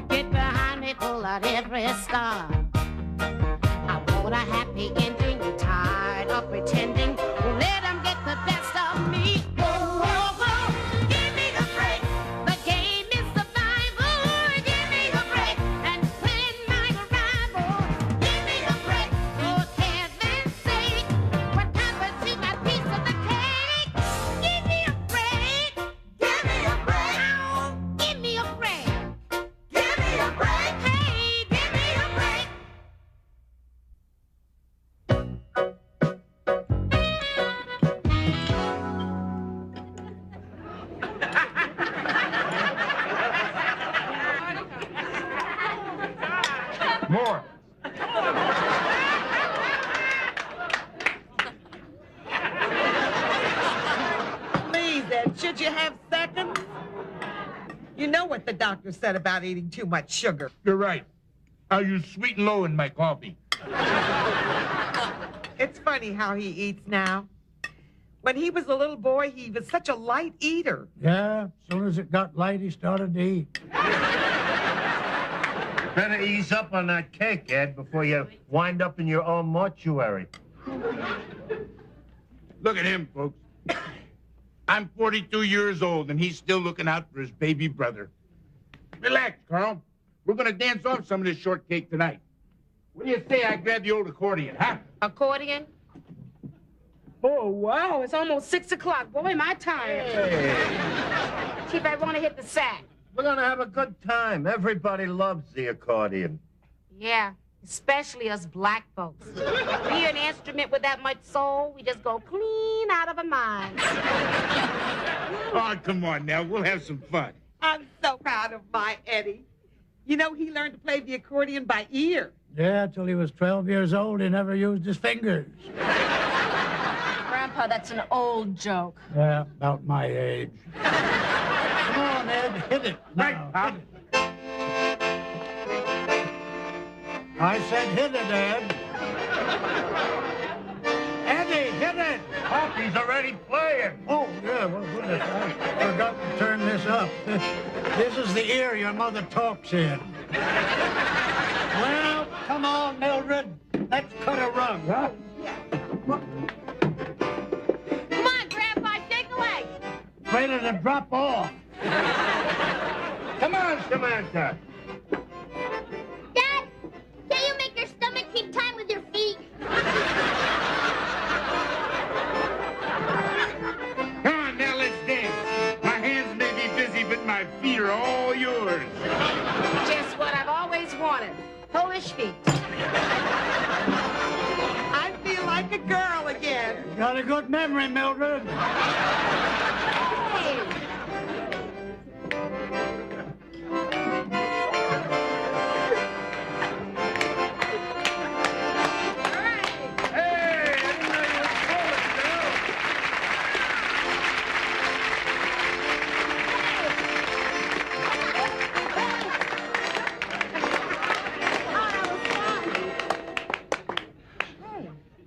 get behind me, pull out every star. I want a happy ending, tired of pretending. Let them get the best of me. Whoa, whoa, whoa, give me a break. The game is survival. Give me a break and plan my arrival. Give me a break, for heaven's sake. What happened to my piece of the cake? Give me a break. Give me a break. Oh, give me a break. Give me a break. Hey, give me a break. More. Please, Ed, should you have seconds? You know what the doctor said about eating too much sugar. You're right. I'll use sweet and low in my coffee. It's funny how he eats now. When he was a little boy, he was such a light eater. Yeah, as soon as it got light, he started to eat. Better ease up on that cake, Ed, before you wind up in your own mortuary. Look at him, folks. I'm 42 years old, and he's still looking out for his baby brother. Relax, Carl. We're going to dance off some of this shortcake tonight. What do you say I grab the old accordion, huh? Accordion? Oh, wow, it's almost 6 o'clock. Boy, am I tired. Hey, Chief, I want to hit the sack. we're going to have a good time. Everybody loves the accordion. Yeah, especially us black folks. We hear an instrument with that much soul, we just go clean out of our minds. Oh, come on now. We'll have some fun. I'm so proud of my Eddie. You know, he learned to play the accordion by ear. Yeah, till he was 12 years old, he never used his fingers. Grandpa, that's an old joke. Yeah, about my age. Come on, Ed, hit it. Right, Now, Pop. hit it. I said hit it, Ed. Eddie, hit it. Pop, he's already playing. Oh, yeah, well, goodness, I forgot to turn this up. This is the ear your mother talks in. Well, come on, Mildred. Let's cut a rug, huh? Come on, Grandpa, shake a leg. Afraid it'll drop off. Come on, Samantha. Dad, can you make your stomach keep time with your feet? Come on, now let's dance. My hands may be busy, but my feet are all yours. Just what I've always wanted. Polish feet. I feel like a girl again. Got a good memory, Mildred. Hey. Hey, I didn't know you were Polish, girl.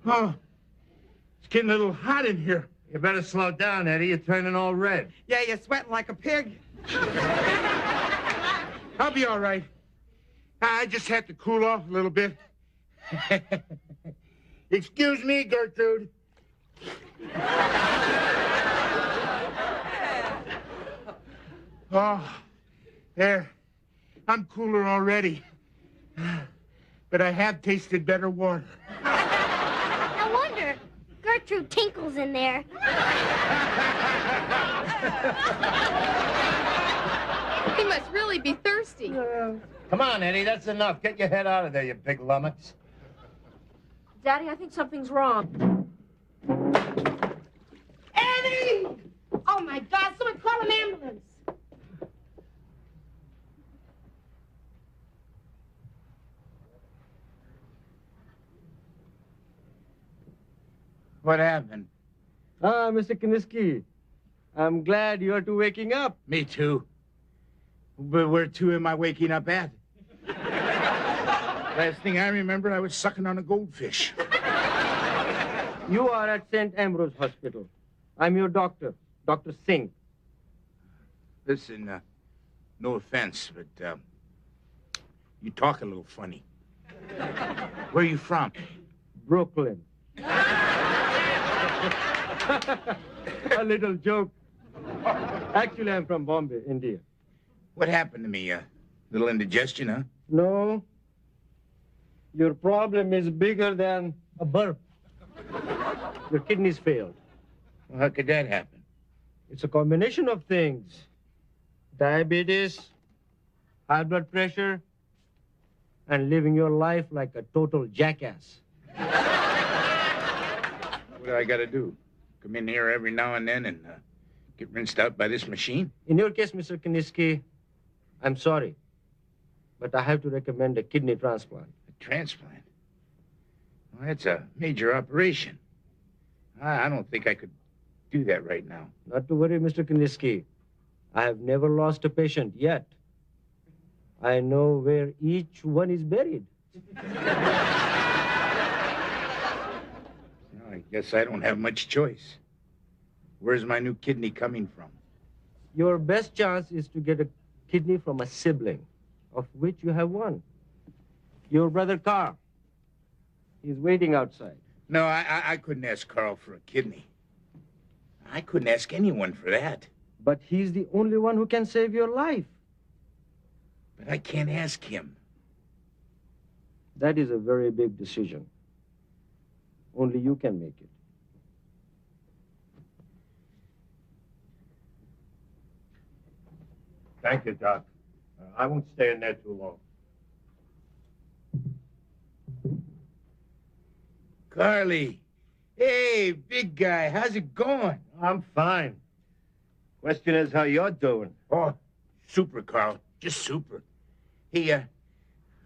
Oh, it's getting a little hot in here. You better slow down, Eddie. You're turning all red. Yeah, you're sweating like a pig. I'll be all right. I just had to cool off a little bit. Excuse me, Gertrude. Oh, there. I'm cooler already. But I have tasted better water. No wonder. Gertrude tinkles in there. He must really be thirsty. Come on, Eddie. That's enough. Get your head out of there, you big lummox. Daddy, I think something's wrong. Eddie! Oh, my God, someone call an ambulance. What happened? Ah, Mr. Kiniski, I'm glad you're two waking up. Me too. But where to am I waking up at? Last thing I remember, I was sucking on a goldfish. You are at St. Ambrose Hospital. I'm your doctor, Dr. Singh. Listen, no offense, but You talk a little funny. Where are you from? Brooklyn. A little joke. Actually, I'm from Bombay, India. What happened to me? Little indigestion, huh? No. Your problem is bigger than a burp. Your kidneys failed. Well, how could that happen? It's a combination of things. Diabetes, high blood pressure, and living your life like a total jackass. What do I got to do? Come in here every now and then and get rinsed out by this machine? In your case, Mr. Kiniski, I'm sorry, but I have to recommend a kidney transplant. A transplant? Well, that's a major operation. I don't think I could do that right now. Not to worry, Mr. Kiniski. I have never lost a patient yet. I know where each one is buried. I guess I don't have much choice. Where's my new kidney coming from? Your best chance is to get a kidney from a sibling, of which you have one. Your brother Carl. He's waiting outside. No, I couldn't ask Carl for a kidney. I couldn't ask anyone for that. But he's the only one who can save your life. But I can't ask him. That is a very big decision. Only you can make it. Thank you, Doc. I won't stay in there too long. Carly. Hey, big guy. How's it going? I'm fine. Question is how you're doing. Oh, super, Carl. Just super. Hey,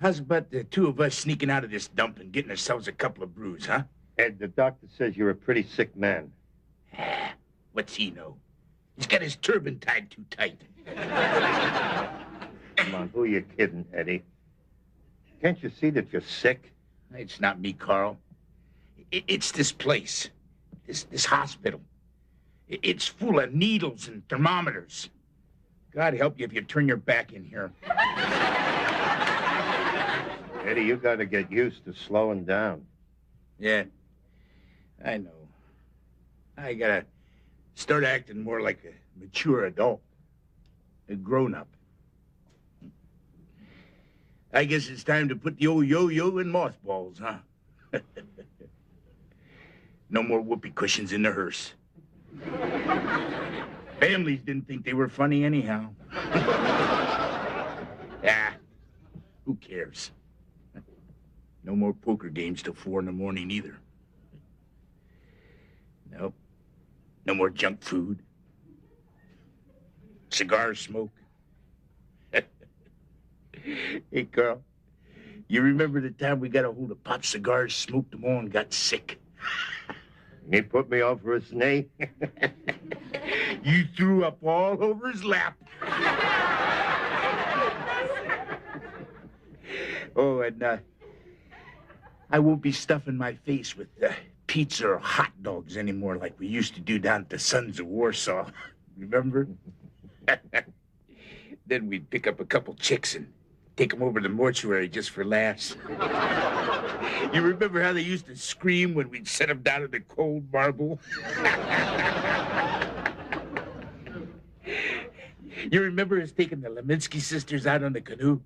how's about the two of us sneaking out of this dump and getting ourselves a couple of brews, huh? Ed, the doctor says you're a pretty sick man. What's he know? He's got his turban tied too tight. Come on, who are you kidding, Eddie? Can't you see that you're sick? It's not me, Carl. It's this place. This hospital. It's full of needles and thermometers. God help you if you turn your back in here. Eddie, you got to get used to slowing down. Yeah, I know. I gotta start acting more like a mature adult. A grown-up. I guess it's time to put the old yo-yo in mothballs, huh? No more whoopee cushions in the hearse. Families didn't think they were funny anyhow. Who cares? No more poker games till 4 in the morning either. Nope. No more junk food. Cigar smoke. Hey, Carl, you remember the time we got a hold of pot cigars, smoked them all, and got sick? He put me over his knee. You threw up all over his lap. Oh, and I won't be stuffing my face with pizza or hot dogs anymore like we used to do down at the Sons of Warsaw. Remember? Then we'd pick up a couple chicks and take them over to the mortuary just for laughs. You remember how they used to scream when we'd set them down in the cold marble? You remember us taking the Leminski sisters out on the canoe?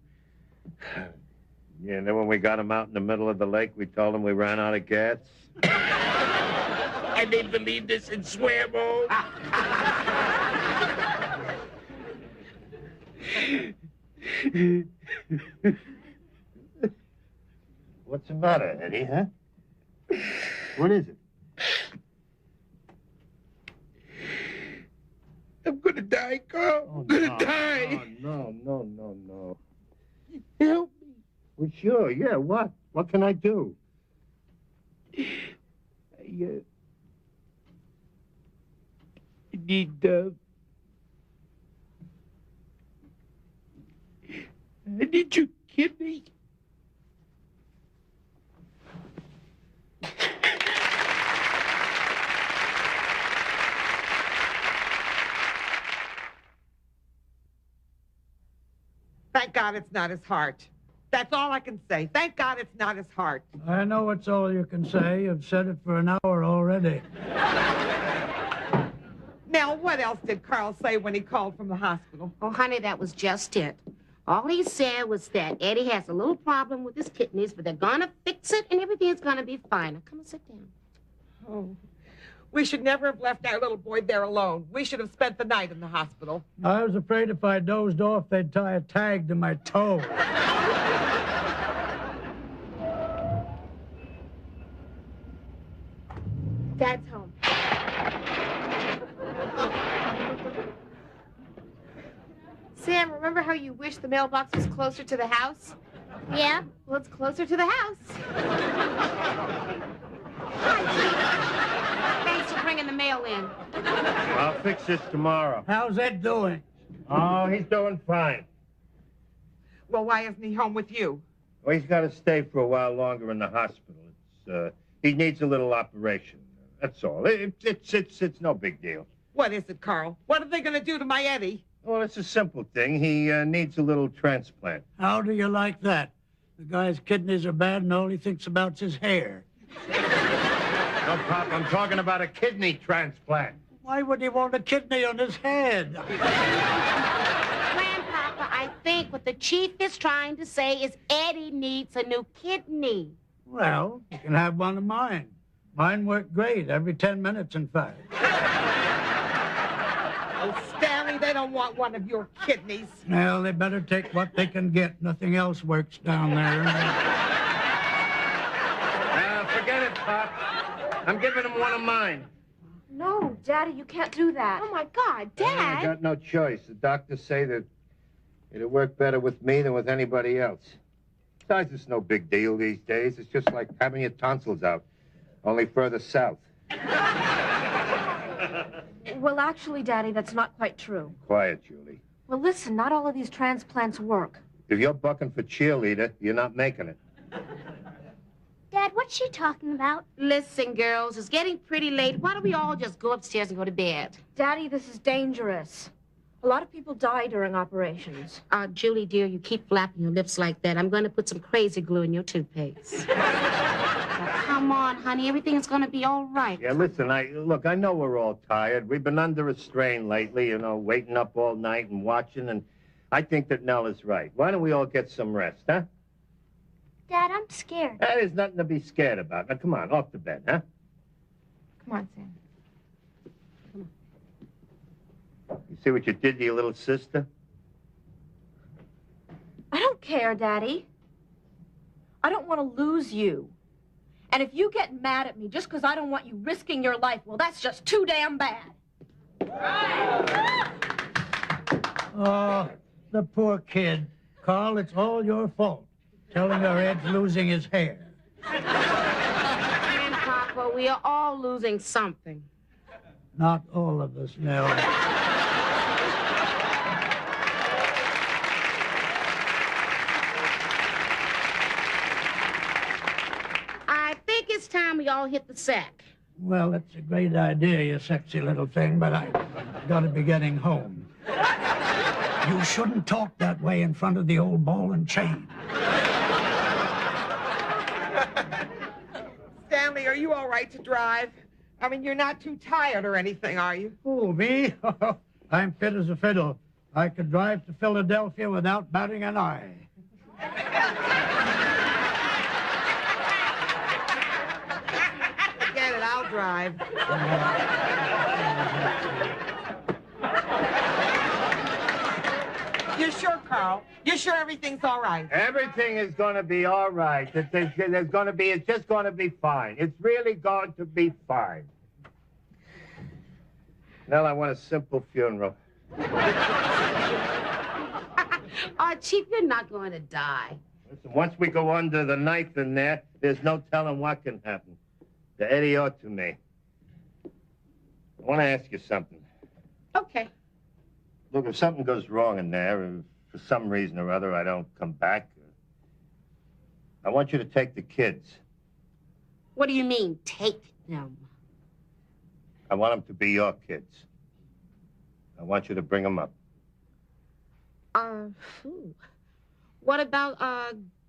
Yeah, and then when we got them out in the middle of the lake, we told them we ran out of gas. And they believed us and swam home. What's the matter, Eddie, huh? What is it? I'm gonna die, Carl. I'm gonna die. No. Help me. Well, sure, yeah, what? What can I do? I need, I need your kidney. Thank God it's not his heart. That's all I can say. Thank God it's not his heart. I know it's all you can say. You've said it for an hour already. Now, what else did Carl say when he called from the hospital? Oh, honey, that was just it. All he said was that Eddie has a little problem with his kidneys, but they're gonna fix it and everything's gonna be fine. Now, come and sit down. Oh, we should never have left our little boy there alone. We should have spent the night in the hospital. I was afraid if I dozed off, they'd tie a tag to my toe. Dad's home. Sam, remember how you wished the mailbox was closer to the house? Yeah? Well, it's closer to the house. Thanks for bringing the mail in. I'll fix this tomorrow. How's Ed doing? Oh, he's doing fine. Well, why isn't he home with you? Well, he's got to stay for a while longer in the hospital. He needs a little operation. That's all. It's no big deal. What is it, Carl? What are they going to do to my Eddie? Well, it's a simple thing. He needs a little transplant. How do you like that? The guy's kidneys are bad and all he thinks about's his hair. No, Pop, I'm talking about a kidney transplant. Why would he want a kidney on his head? Grandpapa, I think what the chief is trying to say is Eddie needs a new kidney. Well, you can have one of mine. Mine work great, every 10 minutes, in fact. Oh, Stanley, they don't want one of your kidneys. Well, they better take what they can get. Nothing else works down there. Forget it, Pop. I'm giving him one of mine. No, Daddy, you can't do that. Oh, my God, I Dad. got no choice. The doctors say that it'll work better with me than with anybody else. Besides, it's no big deal these days. It's just like having your tonsils out, only further south. Well, actually, Daddy, that's not quite true. Quiet, Julie. Well, listen, not all of these transplants work. If you're bucking for cheerleader, you're not making it. Dad, what's she talking about? Listen, girls, it's getting pretty late. Why don't we all just go upstairs and go to bed? Daddy, this is dangerous. A lot of people die during operations. Julie, dear, you keep flapping your lips like that. I'm going to put some crazy glue in your toothpaste. Now, come on, honey. Everything's going to be all right. Yeah, listen, look, I know we're all tired. We've been under a strain lately, waiting up all night and watching, and I think that Nell is right. Why don't we all get some rest, huh? Dad, I'm scared. There's nothing to be scared about. Now, come on, off to bed, huh? Come on, Sam. You see what you did to your little sister? I don't care, Daddy. I don't want to lose you. And if you get mad at me just because I don't want you risking your life, well, that's just too damn bad. Oh, the poor kid. Carl, it's all your fault. Telling her Ed's losing his hair. Grandpapa, we are all losing something. Not all of us, Nell. I think it's time we all hit the sack. Well, that's a great idea, you sexy little thing, but I gotta be getting home. You shouldn't talk that way in front of the old ball and chain. Stanley, are you all right to drive? I mean, you're not too tired or anything, are you? Oh, me? I'm fit as a fiddle. I could drive to Philadelphia without batting an eye. Forget it, I'll drive. You sure, Carl? You sure everything's all right? Everything is going to be all right. It's just going to be fine. It's really going to be fine. Nell, I want a simple funeral. Chief, you're not going to die. Listen, once we go under the knife in there, there's no telling what can happen. To Eddie or to me. I want to ask you something. Okay. Look, if something goes wrong in there, if for some reason or other I don't come back, I want you to take the kids. What do you mean, take them? I want them to be your kids. I want you to bring them up. What about,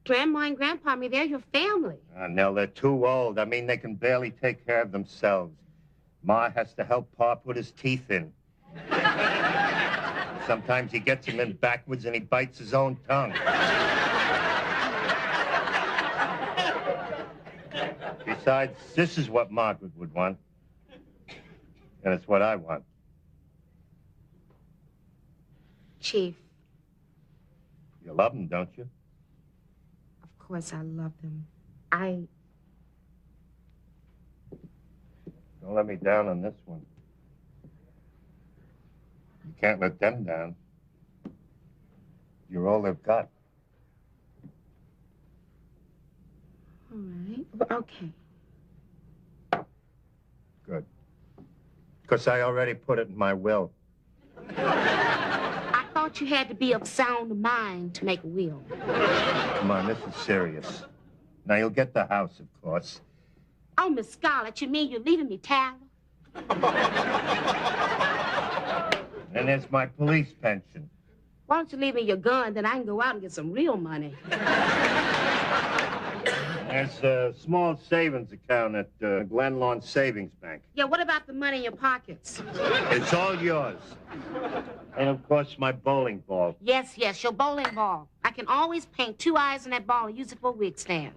Grandma and Grandpa, I mean, they're your family. Nell, they're too old. I mean, they can barely take care of themselves. Ma has to help Pa put his teeth in. Sometimes he gets them in backwards and he bites his own tongue. Besides, this is what Margaret would want. And it's what I want. Chief. You love them, don't you? Of course I love them. Don't let me down on this one. You can't let them down. You're all they've got. All right. Well, okay. Good. Because I already put it in my will. I thought you had to be of sound mind to make a will. Come on, this is serious. Now, you'll get the house, of course. Oh, Miss Scarlett, you mean you're leaving me Tara? And there's my police pension. Why don't you leave me your gun, then I can go out and get some real money. There's a small savings account at Glen Lawn Savings Bank. Yeah, what about the money in your pockets? It's all yours. And, of course, my bowling ball. Yes, your bowling ball. I can always paint 2 eyes in that ball and use it for a wig stand.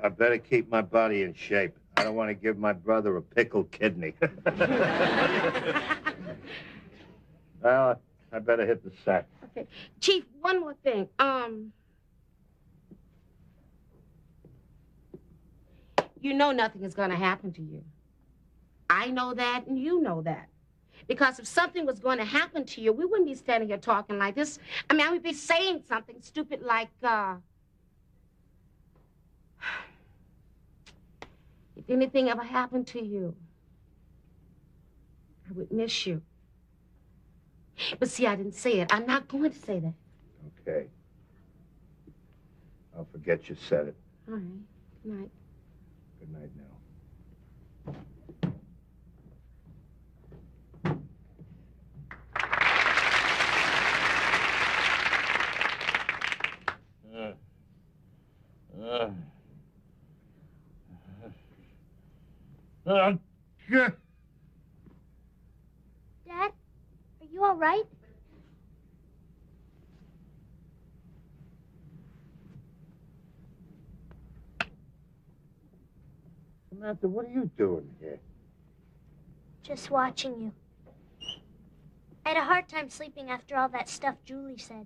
I better keep my body in shape. I don't want to give my brother a pickled kidney. Well, I better hit the sack. Okay. Chief, one more thing. You know nothing is going to happen to you. I know that, and you know that. Because if something was going to happen to you, we wouldn't be standing here talking like this. I mean, I would be saying something stupid like, if anything ever happened to you, I would miss you. But see, I didn't say it. I'm not going to say that. Okay. I'll forget you said it. All right. Good night. Good night now. Dad, are you all right? Samantha, what are you doing here? Just watching you. I had a hard time sleeping after all that stuff Julie said.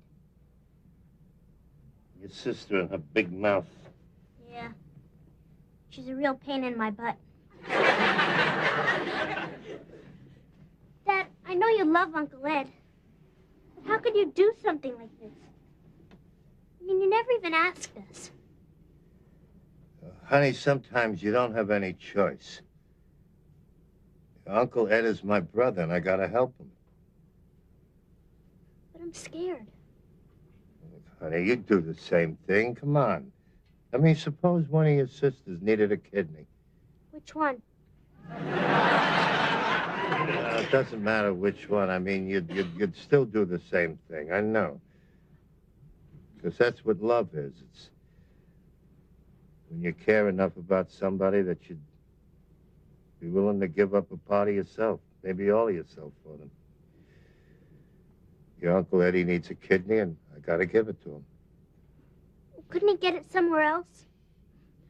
Your sister and her big mouth. Yeah. She's a real pain in my butt. Dad, I know you love Uncle Ed. But how could you do something like this? I mean, you never even asked us. Honey, sometimes you don't have any choice. Uncle Ed is my brother, and I gotta help him. But I'm scared. Honey, you'd do the same thing. Come on. I mean, suppose one of your sisters needed a kidney. Which one? It doesn't matter which one. I mean, you'd still do the same thing. I know. Because that's what love is. It's when you care enough about somebody that you'd be willing to give up a part of yourself, maybe all of yourself for them. Your Uncle Eddie needs a kidney, and I gotta give it to him. Couldn't he get it somewhere else?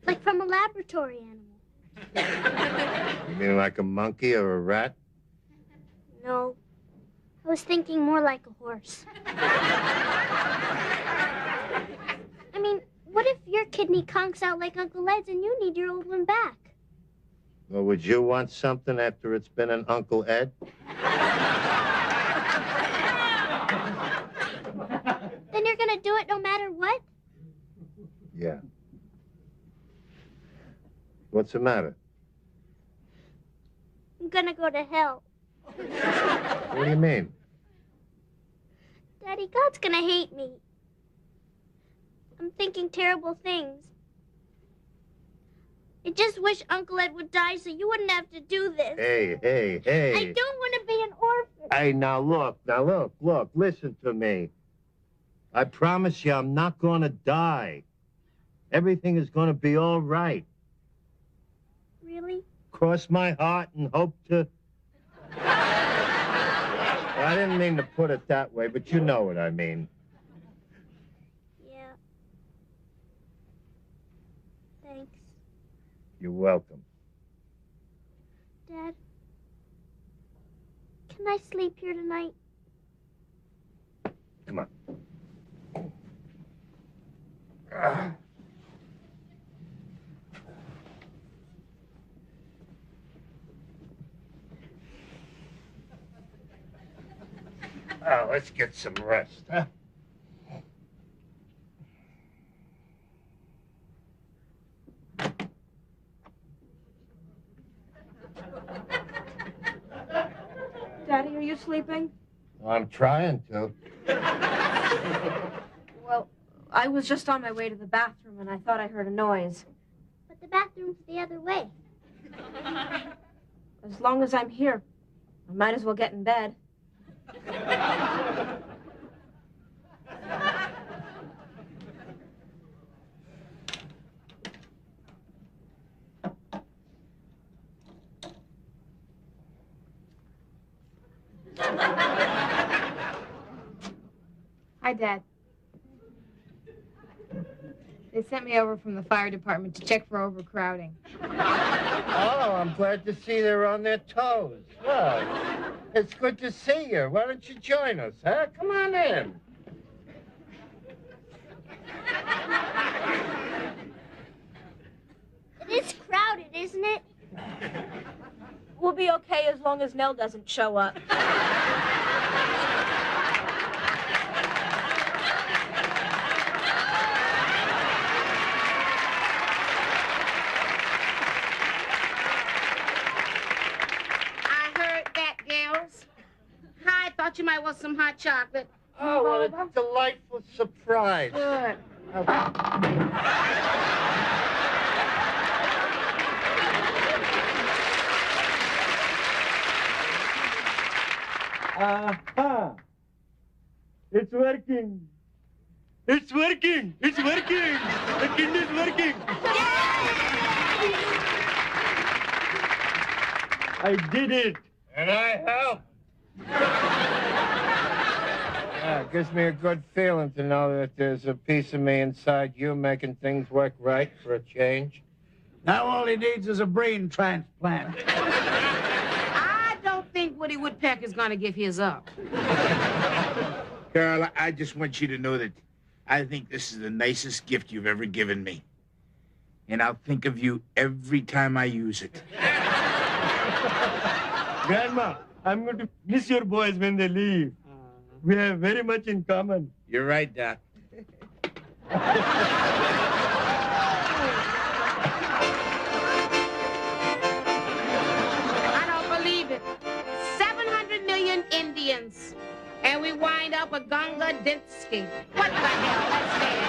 Like from a laboratory animal? You mean like a monkey or a rat? No. I was thinking more like a horse. I mean, what if your kidney conks out like Uncle Ed's and you need your old one back? Well, would you want something after it's been an Uncle Ed? Then you're gonna do it no matter what? Yeah. What's the matter? I'm gonna go to hell. What do you mean? Daddy, God's gonna hate me. I'm thinking terrible things. I just wish Uncle Ed would die so you wouldn't have to do this. Hey. I don't want to be an orphan. Hey, now look, listen to me. I promise you, I'm not going to die. Everything is going to be all right. Really? Cross my heart and hope to... I didn't mean to put it that way, but you know what I mean. Yeah. Thanks. You're welcome. Dad, can I sleep here tonight? Come on. Oh, let's get some rest, huh? Daddy, are you sleeping? I'm trying to. Well, I was just on my way to the bathroom and I thought I heard a noise. But the bathroom's the other way. As long as I'm here, I might as well get in bed. Hi, Dad. They sent me over from the fire department to check for overcrowding. Oh, I'm glad to see they're on their toes. Look, it's good to see you. Why don't you join us, huh? Come on in. It is crowded, isn't it? We'll be okay as long as Nell doesn't show up. You might want some hot chocolate. Oh, what a delightful surprise. Good. Aha! It's working. It's working. It's working. The kid is working. I did it. And I helped. Yeah, it gives me a good feeling to know that there's a piece of me inside you making things work right for a change. Now all he needs is a brain transplant. I don't think Woody Woodpecker's gonna give his up. Carol, I just want you to know that I think this is the nicest gift you've ever given me. And I'll think of you every time I use it. Grandma, I'm going to miss your boys when they leave. We have very much in common. You're right, Doc. I don't believe it. 700 million Indians. And we wind up with Gunga Dinsky. What the hell? That's fair.